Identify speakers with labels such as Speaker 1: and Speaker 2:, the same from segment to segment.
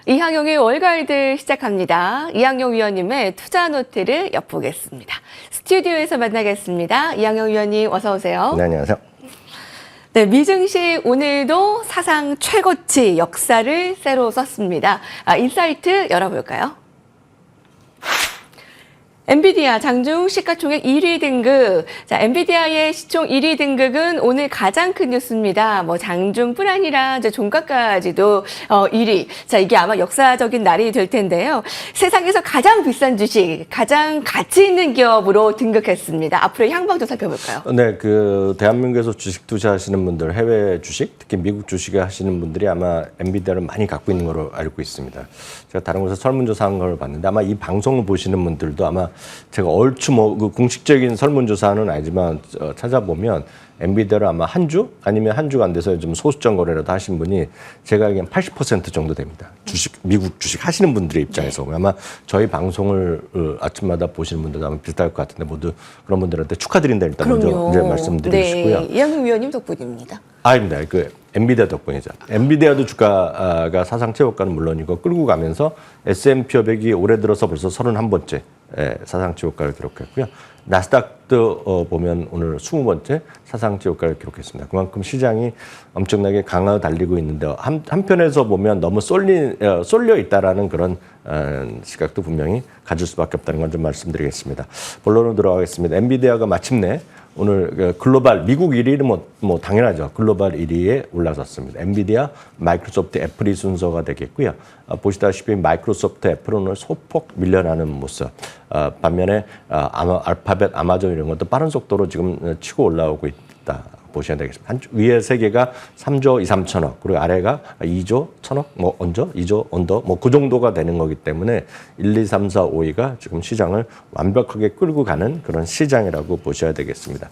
Speaker 1: 이항용의 월가이드 시작합니다. 이항용 위원님의 투자 노트를 엿보겠습니다. 스튜디오에서 만나겠습니다. 이항용 위원님 어서 오세요.
Speaker 2: 네, 안녕하세요.
Speaker 1: 네, 미증시 오늘도 사상 최고치 역사를 새로 썼습니다. 인사이트 열어볼까요? 엔비디아 장중 시가총액 1위 등극. 자, 엔비디아의 시총 1위 등극은 오늘 가장 큰 뉴스입니다. 장중뿐 아니라 이제 종가까지도 1위. 자, 이게 아마 역사적인 날이 될 텐데요. 세상에서 가장 비싼 주식, 가장 가치 있는 기업으로 등극했습니다. 앞으로의 향방 좀 살펴볼까요?
Speaker 2: 네, 대한민국에서 주식 투자하시는 분들, 해외 주식, 특히 미국 주식을 하시는 분들이 아마 엔비디아를 많이 갖고 있는 걸로 알고 있습니다. 제가 다른 곳에서 설문조사한 걸 봤는데 아마 이 방송을 보시는 분들도 아마 제가 얼추 공식적인 설문조사는 아니지만 찾아보면 엔비디아를 아마 한 주 아니면 한 주가 안 돼서 좀 소수점 거래라도 하신 분이 제가 알기엔 80% 정도 됩니다. 미국 주식 하시는 분들의 입장에서 아마 저희 방송을 아침마다 보시는 분들도 아마 비슷할 것 같은데 모두 그런 분들한테 축하드린다 일단 먼저 이제 말씀드리시고요.
Speaker 1: 네, 이항용 위원님 덕분입니다.
Speaker 2: 아닙니다. 엔비디아 덕분이죠. 엔비디아도 주가가 사상 최고가는 물론이고 끌고 가면서 S&P 500이 올해 들어서 벌써 31번째 사상 최고가를 기록했고요. 나스닥도 보면 오늘 20번째 사상 최고가를 기록했습니다. 그만큼 시장이 엄청나게 강하게 달리고 있는데 한편에서 보면 너무 쏠려 있다라는 그런 시각도 분명히 가질 수밖에 없다는 건 좀 말씀드리겠습니다. 본론으로 들어가겠습니다. 엔비디아가 마침내 오늘 글로벌 미국 1위는 당연하죠. 글로벌 1위에 올라섰습니다. 엔비디아, 마이크로소프트, 애플이 순서가 되겠고요. 보시다시피 마이크로소프트, 애플은 오늘 소폭 밀려나는 모습. 반면에 알파벳, 아마존 이런 것도 빠른 속도로 지금 치고 올라오고 있다. 보셔야 되겠습니다. 위에 세 개가 3조 2, 3천억, 그리고 아래가 2조 1천억, 언저, 2조 언더, 그 정도가 되는 거기 때문에 1, 2, 3, 4, 5위가 지금 시장을 완벽하게 끌고 가는 그런 시장이라고 보셔야 되겠습니다.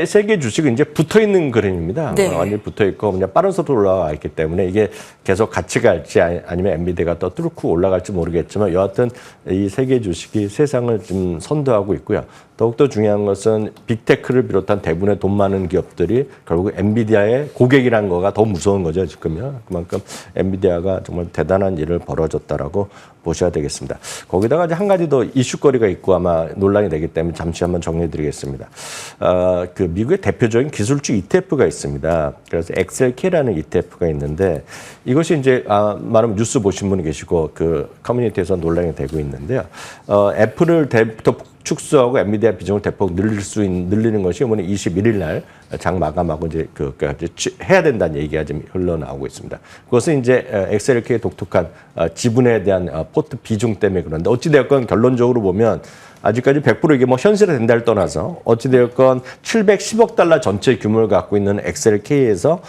Speaker 2: 세계 주식은 이제 붙어 있는 그림입니다.
Speaker 1: 네.
Speaker 2: 완전히 붙어 있고 그냥 빠른 속도로 올라와 있기 때문에 이게 계속 같이 갈지 아니면 엔비디아가 또 뚫고 올라갈지 모르겠지만 여하튼 이 세계 주식이 세상을 좀 선도하고 있고요. 더욱더 중요한 것은 빅테크를 비롯한 대부분의 돈 많은 기업들이 결국 엔비디아의 고객이라는 거가 더 무서운 거죠, 지금요. 그만큼 엔비디아가 정말 대단한 일을 벌어줬다라고 보셔야 되겠습니다. 거기다가 이제 한 가지 더 이슈거리가 있고 아마 논란이 되기 때문에 잠시 한번 정리해 드리겠습니다. 미국의 대표적인 기술주 ETF가 있습니다. 그래서 XLK라는 ETF가 있는데 이것이 이제 말하면 뉴스 보신 분이 계시고 커뮤니티에서 논란이 되고 있는데요. 애플을 축소하고 엔비디아 비중을 대폭 늘리는 것이 이번에 21일 날 장 마감하고 이제 해야 된다는 얘기가 지금 흘러나오고 있습니다. 그것은 이제 XLK의 독특한 지분에 대한 포트 비중 때문에 그런데 어찌되었건 결론적으로 보면 아직까지 100% 이게 현실화된다를 떠나서 어찌되었건 710억 달러 전체 규모를 갖고 있는 XLK에서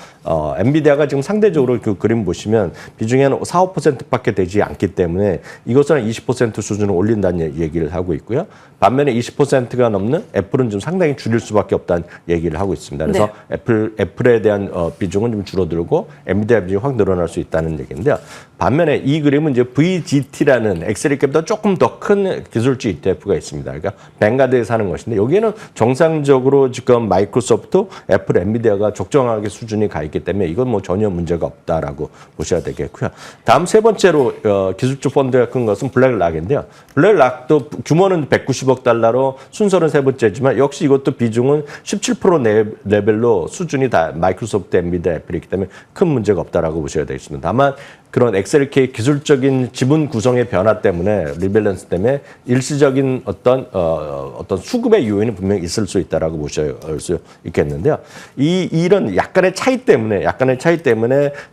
Speaker 2: 엔비디아가 지금 상대적으로 그림 보시면 비중이 한 4, 5%밖에 되지 않기 때문에 이것은 20% 수준을 올린다는 얘기를 하고 있고요. 반면에 20%가 넘는 애플은 좀 상당히 줄일 수밖에 없다는 얘기를 하고 있습니다. 그래서 네. 애플에 대한 비중은 좀 줄어들고 엔비디아 비중이 확 늘어날 수 있다는 얘기인데요. 반면에 이 그림은 이제 VGT라는 XLK보다 조금 더 큰 기술주 ETF가 있습니다. 그러니까 뱅가드에 사는 것인데 여기에는 정상적으로 지금 마이크로소프트, 애플, 엔비디아가 적정하게 수준이 가 있기 때문에 이건 전혀 문제가 없다라고 보셔야 되겠고요. 다음 세 번째로 기술주 펀드가 큰 것은 블랙락인데요. 블랙락도 규모는 190억 달러로 순서는 세 번째지만 역시 이것도 비중은 17% 레벨로 수준이 다 마이크로소프트, 엔비디아, 애플이기 때문에 큰 문제가 없다라고 보셔야 되겠습니다. 다만 그런 XLK 기술적인 지분 구성의 변화 때문에 리밸런스 때문에 일시적인 어떤 수급의 요인은 분명히 있을 수 있다라고 보실 수 있겠는데요. 이런 약간의 차이 때문에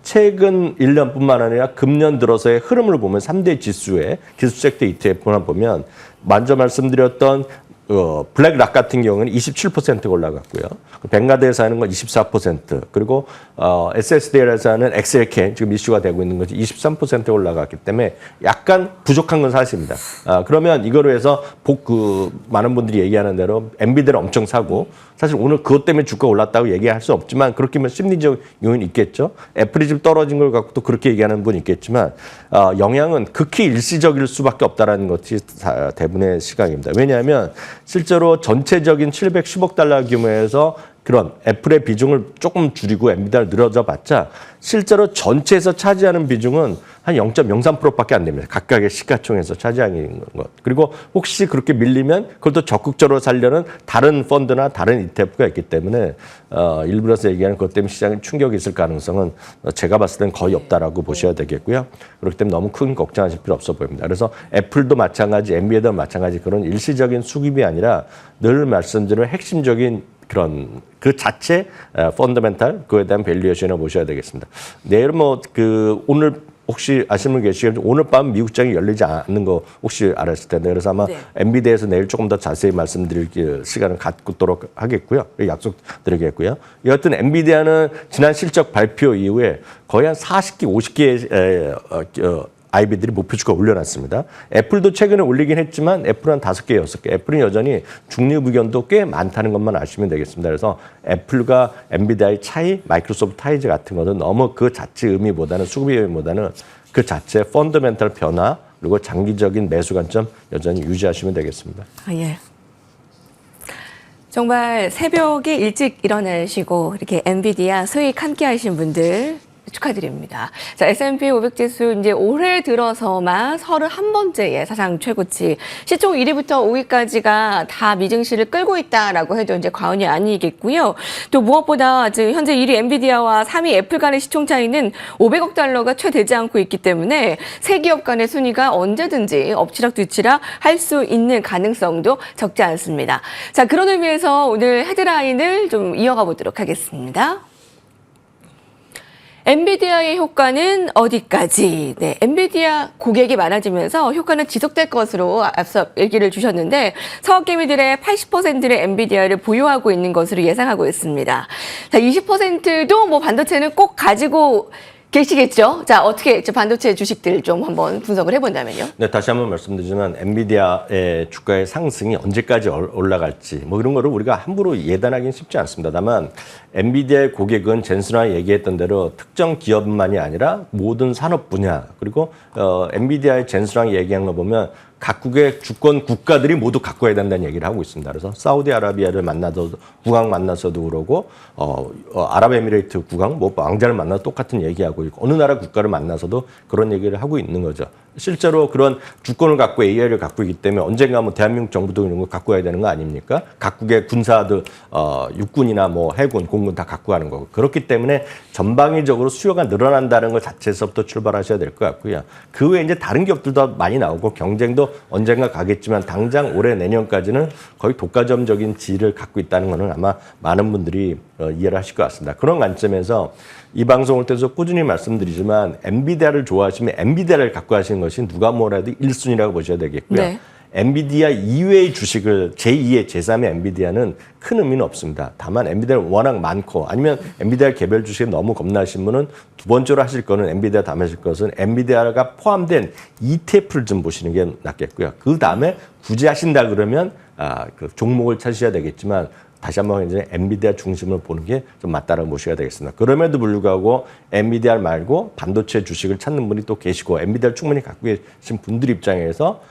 Speaker 2: 최근 1년뿐만 아니라 금년 들어서의 흐름을 보면 3대 지수의 기술 섹터 ETF만 보면 먼저 말씀드렸던 블랙락 같은 경우는 27%가 올라갔고요. 뱅가드에서 하는 건 24%, 그리고 SSD에서 하는 XLK, 지금 이슈가 되고 있는 것이 23%가 올라갔기 때문에 약간 부족한 건 사실입니다. 그러면 이거로 해서 많은 분들이 얘기하는 대로 엔비디아를 엄청 사고 사실 오늘 그것 때문에 주가 올랐다고 얘기할 수 없지만 그렇게 하면 심리적 요인이 있겠죠. 애플이 좀 떨어진 걸 갖고 또 그렇게 얘기하는 분이 있겠지만 영향은 극히 일시적일 수밖에 없다라는 것이 대부분의 시각입니다. 왜냐하면 실제로 전체적인 710억 달러 규모에서 그런 애플의 비중을 조금 줄이고 엔비디아를 늘어져 봤자 실제로 전체에서 차지하는 비중은 한 0.03%밖에 안 됩니다. 각각의 시가총에서 차지하는 것. 그리고 혹시 그렇게 밀리면 그걸 또 적극적으로 살려는 다른 펀드나 다른 ETF가 있기 때문에 일부러서 얘기하는 것 때문에 시장에 충격이 있을 가능성은 제가 봤을 땐 거의 없다라고 보셔야 되겠고요. 그렇기 때문에 너무 큰 걱정하실 필요 없어 보입니다. 그래서 애플도 마찬가지, 엔비디아도 마찬가지 그런 일시적인 수급이 아니라 늘 말씀드린 핵심적인 그런 그 자체 펀더멘탈 그에 대한 밸류에이션을 보셔야 되겠습니다. 내일 오늘 혹시 아시는 분 계시겠지만 오늘 밤 미국 시장이 열리지 않는 거 혹시 알았을 텐데 그래서 아마 엔비디아에서 내일 조금 더 자세히 말씀드릴 시간을 갖도록 하겠고요. 약속드리겠고요. 여하튼 엔비디아는 지난 실적 발표 이후에 거의 한 40개, 50개의 IB들이 목표주가 올려놨습니다. 애플도 최근에 올리긴 했지만 애플은 한 5개, 6개. 애플은 여전히 중립 의견도 꽤 많다는 것만 아시면 되겠습니다. 그래서 애플과 엔비디아의 차이, 마이크로소프트 타이즈 같은 것은 너무 그 자체 의미보다는 수급의 의미보다는 그 자체 펀더멘탈 변화 그리고 장기적인 매수 관점 여전히 유지하시면 되겠습니다.
Speaker 1: 예. 정말 새벽에 일찍 일어나시고 이렇게 엔비디아 수익 함께 하신 분들 축하드립니다. 자, S&P 500 지수 이제 올해 들어서만 31번째의 사상 최고치. 시총 1위부터 5위까지가 다 미증시를 끌고 있다라고 해도 이제 과언이 아니겠고요. 또 무엇보다 지금 현재 1위 엔비디아와 3위 애플 간의 시총 차이는 500억 달러가 채 되지 않고 있기 때문에 세 기업 간의 순위가 언제든지 엎치락뒤치락 할 수 있는 가능성도 적지 않습니다. 자, 그런 의미에서 오늘 헤드라인을 좀 이어가 보도록 하겠습니다. 엔비디아의 효과는 어디까지? 네, 엔비디아 고객이 많아지면서 효과는 지속될 것으로 앞서 얘기를 주셨는데 서학개미들의 80%의 엔비디아를 보유하고 있는 것으로 예상하고 있습니다. 자, 20%도 뭐 반도체는 꼭 가지고 계시겠죠? 자, 어떻게 반도체 주식들 좀 한번 분석을 해본다면요?
Speaker 2: 네, 다시 한번 말씀드리지만 엔비디아의 주가의 상승이 언제까지 올라갈지 뭐 이런 거를 우리가 함부로 예단하기는 쉽지 않습니다. 다만 엔비디아의 고객은 젠슨이 얘기했던 대로 특정 기업만이 아니라 모든 산업 분야 그리고 엔비디아의 젠슨이 얘기한 거 보면 각국의 주권 국가들이 모두 갖고 해야 된다는 얘기를 하고 있습니다. 그래서 사우디아라비아를 국왕 만나서도 그러고 아랍에미레이트 국왕, 뭐 왕자를 만나서 똑같은 얘기하고 있고 어느 나라 국가를 만나서도 그런 얘기를 하고 있는 거죠. 실제로 그런 주권을 갖고 AI를 갖고 있기 때문에 언젠가 뭐 대한민국 정부도 이런 거 갖고 와야 되는 거 아닙니까? 각국의 군사들 육군이나 뭐 해군, 공군 다 갖고 가는 거고 그렇기 때문에 전방위적으로 수요가 늘어난다는 것 자체에서부터 출발하셔야 될 것 같고요. 그 외에 이제 다른 기업들도 많이 나오고 경쟁도 언젠가 가겠지만 당장 올해 내년까지는 거의 독과점적인 지위를 갖고 있다는 것은 아마 많은 분들이 이해를 하실 것 같습니다. 그런 관점에서 이 방송을 통해서 꾸준히 말씀드리지만 엔비디아를 좋아하시면 엔비디아를 갖고 하시는 것이 누가 뭐라도 1순위라고 보셔야 되겠고요. 네. 엔비디아 이외의 주식을 제2의 제3의 엔비디아는 큰 의미는 없습니다. 다만 엔비디아는 워낙 많고 아니면 엔비디아 개별 주식에 너무 겁나신 분은 두 번째로 하실 거는 엔비디아 다음에 하실 것은 엔비디아가 포함된 ETF를 좀 보시는 게 낫겠고요. 그 다음에 굳이 하신다 그러면 그 종목을 찾으셔야 되겠지만 다시 한번 이제 엔비디아 중심으로 보는 게 좀 맞다라고 보셔야 되겠습니다. 그럼에도 불구하고 엔비디아 말고 반도체 주식을 찾는 분이 또 계시고 엔비디아를 충분히 갖고 계신 분들 입장에서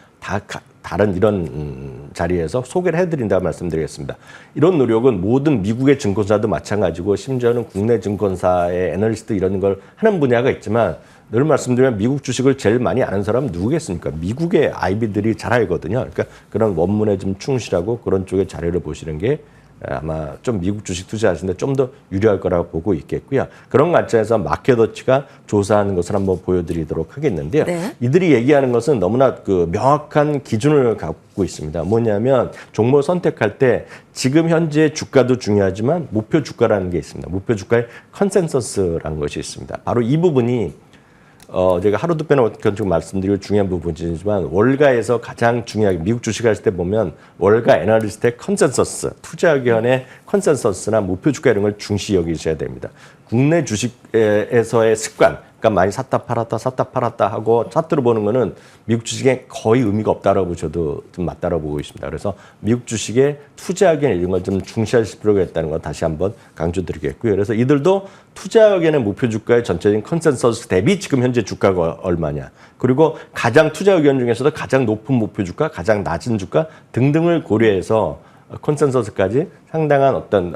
Speaker 2: 다른 이런 자리에서 소개를 해드린다고 말씀드리겠습니다. 이런 노력은 모든 미국의 증권사도 마찬가지고 심지어는 국내 증권사의 애널리스트 이런 걸 하는 분야가 있지만 늘 말씀드리면 미국 주식을 제일 많이 아는 사람은 누구겠습니까? 미국의 IB들이 잘 알거든요. 그러니까 그런 원문에 좀 충실하고 그런 쪽의 자료를 보시는 게 아마 좀 미국 주식 투자하시는데 좀 더 유리할 거라고 보고 있겠고요. 그런 관점에서 마켓워치가 조사하는 것을 한번 보여드리도록 하겠는데요. 네. 이들이 얘기하는 것은 너무나 그 명확한 기준을 갖고 있습니다. 뭐냐면 종목을 선택할 때 지금 현재 주가도 중요하지만 목표 주가라는 게 있습니다. 목표 주가의 컨센서스라는 것이 있습니다. 바로 이 부분이 제가 하루도 빼놓고 말씀드리고 중요한 부분이지만 월가에서 가장 중요하게 미국 주식 할 때 보면 월가 애널리스트의 컨센서스, 투자의견의 컨센서스나 목표 주가 이런 걸 중시 여기셔야 됩니다. 국내 주식에서의 습관, 그러니까 많이 샀다 팔았다 하고 차트로 보는 거는 미국 주식에 거의 의미가 없다라고 보셔도 좀 맞다라고 보고 있습니다. 그래서 미국 주식에 투자 의견 이런 걸 좀 중시하실 필요가 있다는 거 다시 한번 강조드리겠고요. 그래서 이들도 투자 의견의 목표 주가의 전체적인 컨센서스 대비 지금 현재 주가가 얼마냐. 그리고 가장 투자 의견 중에서도 가장 높은 목표 주가, 가장 낮은 주가 등등을 고려해서 컨센서스까지 상당한 어떤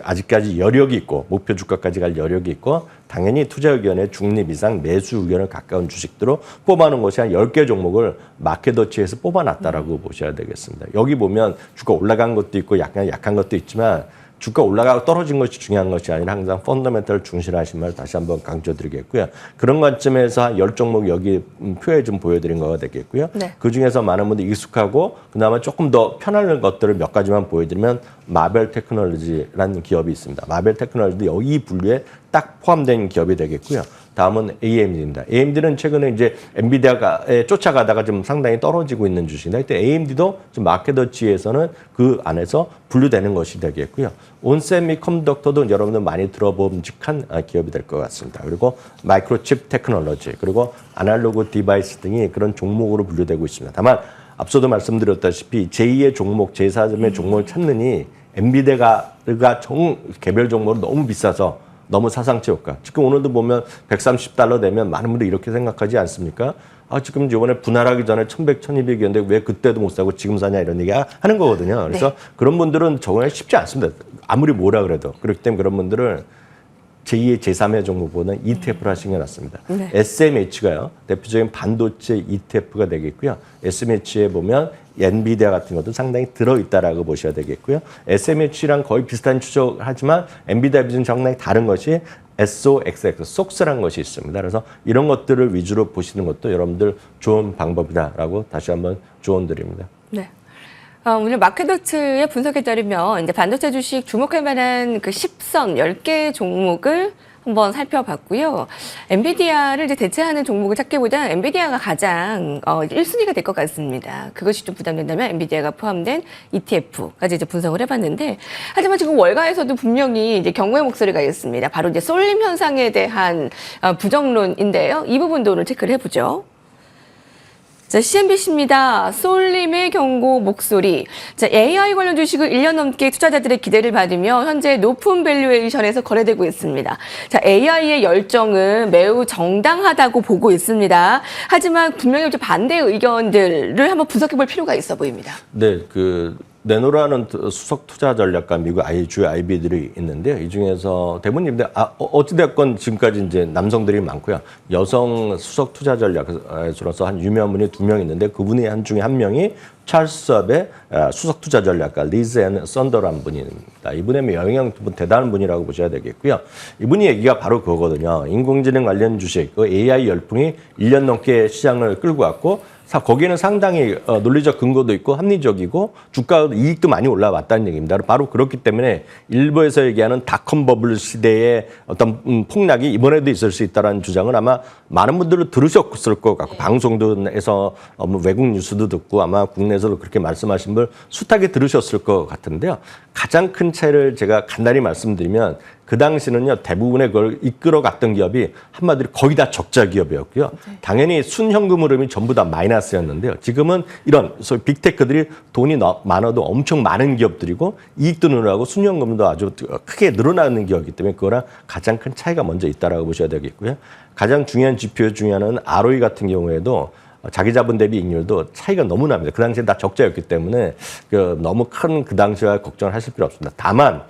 Speaker 2: 아직까지 여력이 있고 목표 주가까지 갈 여력이 있고 당연히 투자 의견의 중립 이상 매수 의견을 가까운 주식들로 뽑아놓은 것이 한 10개 종목을 마켓워치에서 뽑아놨다라고 보셔야 되겠습니다. 여기 보면 주가 올라간 것도 있고 약간 약한 것도 있지만 주가 올라가고 떨어진 것이 중요한 것이 아니라 항상 펀더멘털을 중시하신 말 다시 한번 강조드리겠고요. 그런 관점에서 한 10종목 여기 표에 좀 보여드린 거가 되겠고요.
Speaker 1: 네.
Speaker 2: 그중에서 많은 분들이 익숙하고 그나마 조금 더 편한 것들을 몇 가지만 보여드리면 마벨 테크놀로지라는 기업이 있습니다. 마벨 테크놀로지도 여기 분류에 딱 포함된 기업이 되겠고요. 다음은 AMD입니다. AMD는 최근에 이제 엔비디아에 쫓아가다가 좀 상당히 떨어지고 있는 주식인데, 그때 AMD도 좀 마켓워치에서는 그 안에서 분류되는 것이 되겠고요. 온세미컨덕터도 여러분들 많이 들어봄직한 기업이 될 것 같습니다. 그리고 마이크로칩 테크놀로지, 그리고 아날로그 디바이스 등이 그런 종목으로 분류되고 있습니다. 다만 앞서도 말씀드렸다시피 제2의 종목, 제4점의 종목을 찾느니 엔비디아가 개별 종목으로 너무 비싸서 너무 사상치 효과. 지금 오늘도 보면 $130 되면 많은 분들이 이렇게 생각하지 않습니까? 지금 이번에 분할하기 전에 1100, 1200이었는데 왜 그때도 못 사고 지금 사냐 이런 얘기 하는 거거든요. 그래서
Speaker 1: 네.
Speaker 2: 그런 분들은 적응하기 쉽지 않습니다. 아무리 뭐라 그래도. 그렇기 때문에 그런 분들은 제2의 제3의 종목보다는 ETF를 하시는 게 낫습니다.
Speaker 1: 네.
Speaker 2: SMH가요. 대표적인 반도체 ETF가 되겠고요. SMH에 보면 엔비디아 같은 것도 상당히 들어있다라고 보셔야 되겠고요. SMH랑 거의 비슷한 추적하지만 엔비디아 비중은 상당히 다른 것이 SOXX, 속스라는 것이 있습니다. 그래서 이런 것들을 위주로 보시는 것도 여러분들 좋은 방법이다라고 다시 한번 조언드립니다.
Speaker 1: 네. 오늘 마켓워치의 분석에 따르면 이제 반도체 주식 주목할 만한 그 10선 10개 종목을 한번 살펴봤고요. 엔비디아를 이제 대체하는 종목을 찾기보다 엔비디아가 가장 1순위가 될 것 같습니다. 그것이 좀 부담된다면 엔비디아가 포함된 ETF까지 이제 분석을 해봤는데, 하지만 지금 월가에서도 분명히 이제 경고의 목소리가 있습니다. 바로 이제 쏠림 현상에 대한 부정론인데요. 이 부분도 오늘 체크를 해보죠. 자, CNBC입니다. 쏠림의 경고 목소리. 자, AI 관련 주식을 1년 넘게 투자자들의 기대를 받으며 현재 높은 밸류에이션에서 거래되고 있습니다. 자, AI의 열정은 매우 정당하다고 보고 있습니다. 하지만 분명히 좀 반대 의견들을 한번 분석해 볼 필요가 있어 보입니다.
Speaker 2: 네, 네노라는 수석 투자 전략가 미국 주요 IB들이 있는데요. 이 중에서 대부분인데 어찌됐건 지금까지 이제 남성들이 많고요. 여성 수석 투자 전략가로서 한 유명한 분이 2명 있는데 그분이 중에 한 명이 찰스 섭의 수석 투자 전략가 리즈 앤 썬더라는 분입니다. 이분의 영향 대단한 분이라고 보셔야 되겠고요. 이분이 얘기가 바로 그거거든요. 인공지능 관련 주식, AI 열풍이 1년 넘게 시장을 끌고 왔고 거기에는 상당히 논리적 근거도 있고 합리적이고 주가 이익도 많이 올라왔다는 얘기입니다. 바로 그렇기 때문에 일부에서 얘기하는 닷컴 버블 시대의 어떤 폭락이 이번에도 있을 수 있다는 주장을 아마 많은 분들은 들으셨을 것 같고 방송에서 외국 뉴스도 듣고 아마 국내에서도 그렇게 말씀하신 분 숱하게 들으셨을 것 같은데요. 가장 큰 차이를 제가 간단히 말씀드리면 그 당시는요, 대부분의 그걸 이끌어갔던 기업이 한마디로 거의 다 적자 기업이었고요. 당연히 순현금 흐름이 전부 다 마이너스였는데요. 지금은 이런 소위 빅테크들이 돈이 많아도 엄청 많은 기업들이고 이익도 늘어나고 순현금도 아주 크게 늘어나는 기업이기 때문에 그거랑 가장 큰 차이가 먼저 있다라고 보셔야 되겠고요. 가장 중요한 지표 중에 하나는 ROE 같은 경우에도 자기 자본 대비 이익률도 차이가 너무 납니다. 그 당시에 다 적자였기 때문에 너무 큰 그 당시와 걱정을 하실 필요 없습니다. 다만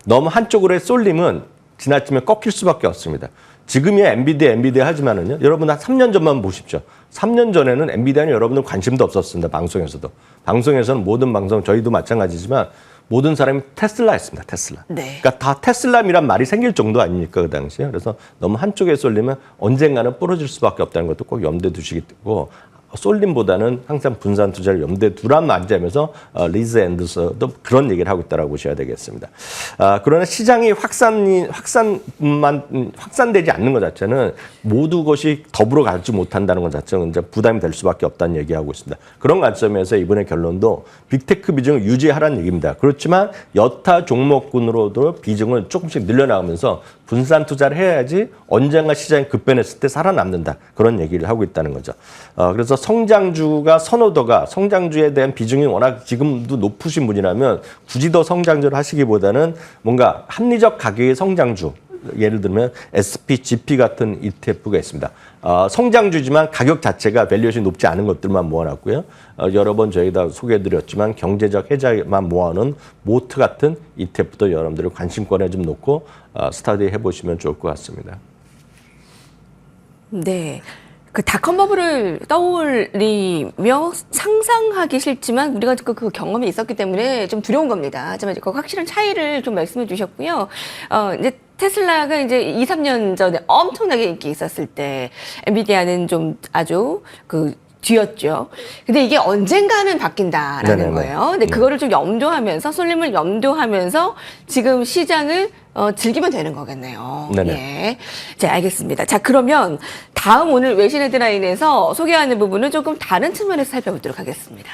Speaker 2: 너무 한쪽으로의 쏠림은 지나치면 꺾일 수밖에 없습니다. 지금이야 엔비디아 하지만은요, 여러분 한 3년 전만 보십시오. 3년 전에는 엔비디아는 여러분들 관심도 없었습니다. 방송에서도. 방송에서는 모든 방송, 저희도 마찬가지지만 모든 사람이 테슬라 했습니다. 테슬라.
Speaker 1: 네.
Speaker 2: 그러니까 다 테슬라미란 말이 생길 정도 아닙니까, 그 당시에. 그래서 너무 한쪽에 쏠리면 언젠가는 부러질 수밖에 없다는 것도 꼭 염두에 두시고, 쏠림보다는 항상 분산 투자를 염두에 두란 말이면서 리즈 앤더스도 그런 얘기를 하고 있다고 보셔야 되겠습니다. 그러나 시장이 확산되지 않는 것 자체는 모두 것이 더불어 가지 못한다는 것 자체는 이제 부담이 될 수밖에 없다는 얘기하고 있습니다. 그런 관점에서 이번에 결론도 빅테크 비중을 유지하라는 얘기입니다. 그렇지만 여타 종목군으로도 비중을 조금씩 늘려나가면서 분산 투자를 해야지 언젠가 시장이 급변했을 때 살아남는다. 그런 얘기를 하고 있다는 거죠. 그래서 성장주가 선호도가 성장주에 대한 비중이 워낙 지금도 높으신 분이라면 굳이 더 성장주를 하시기보다는 뭔가 합리적 가격의 성장주 예를 들면 SPGP 같은 ETF가 있습니다. 성장주지만 가격 자체가 밸류에이션이 높지 않은 것들만 모아놨고요. 여러 번 저희가 소개해드렸지만 경제적 혜자만 모아놓은 모트 같은 ETF도 여러분들이 관심권에 좀 놓고 스타디 해보시면 좋을 것 같습니다.
Speaker 1: 네. 그 닷컴 버블을 떠올리며 상상하기 싫지만 우리가 그 경험이 있었기 때문에 좀 두려운 겁니다. 하지만 그 확실한 차이를 좀 말씀해 주셨고요. 이제 테슬라가 이제 2, 3년 전에 엄청나게 인기 있었을 때 엔비디아는 좀 아주 뒤였죠. 근데 이게 언젠가는 바뀐다라는
Speaker 2: 네네네.
Speaker 1: 거예요. 근데 그거를 좀 염두하면서 쏠림을 염두하면서 지금 시장을 즐기면 되는 거겠네요.
Speaker 2: 네네.
Speaker 1: 예. 자, 알겠습니다. 자, 그러면 다음 오늘 외신 헤드라인에서 소개하는 부분은 조금 다른 측면에서 살펴보도록 하겠습니다.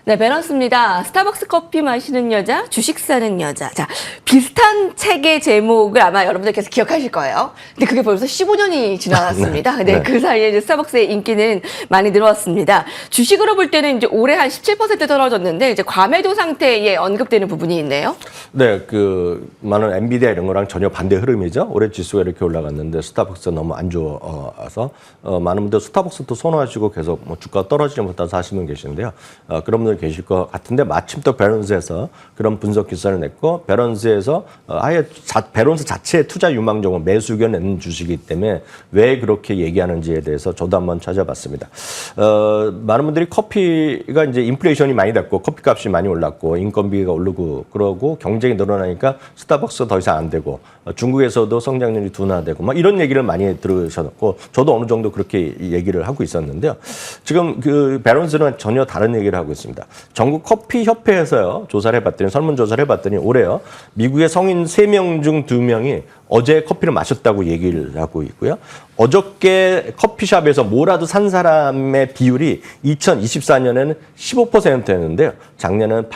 Speaker 1: 네, 밸런스입니다. 스타벅스 커피 마시는 여자, 주식 사는 여자. 자, 비슷한 책의 제목을 아마 여러분들께서 기억하실 거예요. 근데 그게 벌써 15년이 지났습니다. 네, 그 사이에 이제 스타벅스의 인기는 많이 늘어왔습니다. 주식으로 볼 때는 이제 올해 한 17% 떨어졌는데 이제 과매도 상태에 언급되는 부분이 있네요.
Speaker 2: 네, 많은 엔비디아 이런 거랑 전혀 반대 흐름이죠. 올해 지수가 이렇게 올라갔는데 스타벅스가 너무 안 좋아서 많은 분들 스타벅스도 선호하시고 계속 뭐 주가 떨어지지 못해서 하시는 계시는데요. 그런 분들 계실 것 같은데 마침 또 배런스에서 그런 분석 기사를 냈고 배런스에서 아예 배런스 자체의 투자 유망종은 매수 의견 내는 주식이기 때문에 왜 그렇게 얘기하는지에 대해서 저도 한번 찾아봤습니다. 많은 분들이 커피가 이제 인플레이션이 많이 됐고 커피값이 많이 올랐고 인건비가 오르고 그러고 경쟁이 늘어나니까 스타벅스가 더 이상 안 되고 중국에서도 성장률이 둔화되고 막 이런 얘기를 많이 들으셨고 저도 어느 정도 그렇게 얘기를 하고 있었는데요. 지금 배런스는 전혀 다른 얘기를 하고 있습니다. 전국 커피 협회에서요 조사를 해봤더니 설문조사를 해봤더니 올해요 미국의 성인 3명 중 2명이 어제 커피를 마셨다고 얘기를 하고 있고요. 어저께 커피숍에서 뭐라도 산 사람의 비율이 2024년에는 15%였는데요. 작년에는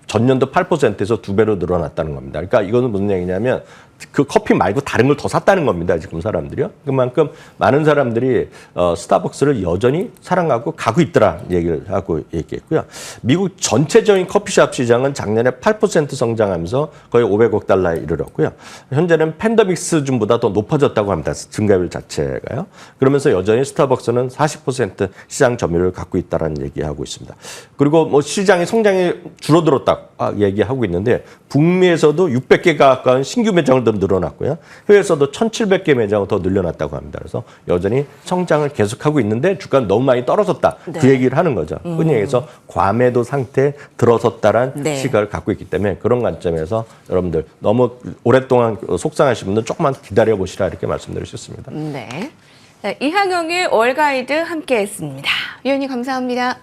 Speaker 2: 전년도 8%에서 2배로 늘어났다는 겁니다. 그러니까 이거는 무슨 얘기냐면 그 커피 말고 다른 걸 더 샀다는 겁니다. 지금 사람들이요. 그만큼 많은 사람들이 스타벅스를 여전히 사랑하고 가고 있더라 얘기를 하고 얘기했고요. 미국 전체적인 커피숍 시장은 작년에 8% 성장하면서 거의 500억 달러에 이르렀고요. 현재는 팬데믹 수준보다 더 높아졌다고 합니다. 증가율 자체가요. 그러면서 여전히 스타벅스는 40% 시장 점유율을 갖고 있다는 얘기하고 있습니다. 그리고 뭐 시장의 성장이 줄어들었다 얘기하고 있는데 북미에서도 600개 가까운 신규 매장을 더 늘어났고요. 해외에서도 1,700개 매장을 더 늘려놨다고 합니다. 그래서 여전히 성장을 계속하고 있는데 주가는 너무 많이 떨어졌다.
Speaker 1: 네.
Speaker 2: 그 얘기를 하는 거죠. 흔히 얘기해서 과매도 상태에 들어섰다라는
Speaker 1: 네.
Speaker 2: 시각을 갖고 있기 때문에 그런 관점에서 여러분들 너무 오랫동안 속상하신 분들 조금만 기다려보시라 이렇게 말씀드릴 수 있습니다.
Speaker 1: 네. 자, 이항영의 월 가이드 함께했습니다. 위원님 감사합니다.